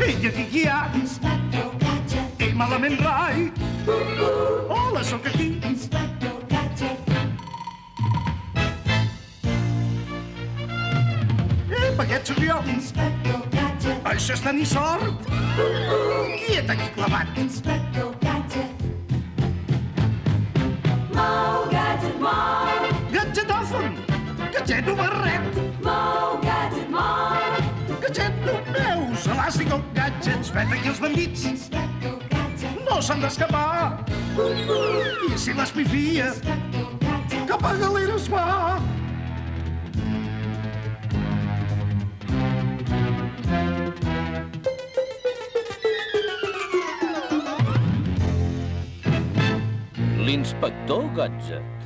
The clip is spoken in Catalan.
Ei, aquí qui hi ha? Inspector Gadget. Ei, malament rai. Hola, sóc aquí. Inspector Gadget. Aquest sóc jo. Inspector Gadget. Això és tenir sort. Quiet aquí clavat. Inspector Gadget. Mou, Gadget, mou. Gadgetòfon. Gadgeto barret. Mou, Gadget, mou. Gadgeto veus. Elàstico. Gadgets. Vet aquí els bandits. Inspector Gadget. No s'han d'escapar. I si l'espifia, Inspector Gadget. cap a galeres va. L'inspector Gadget.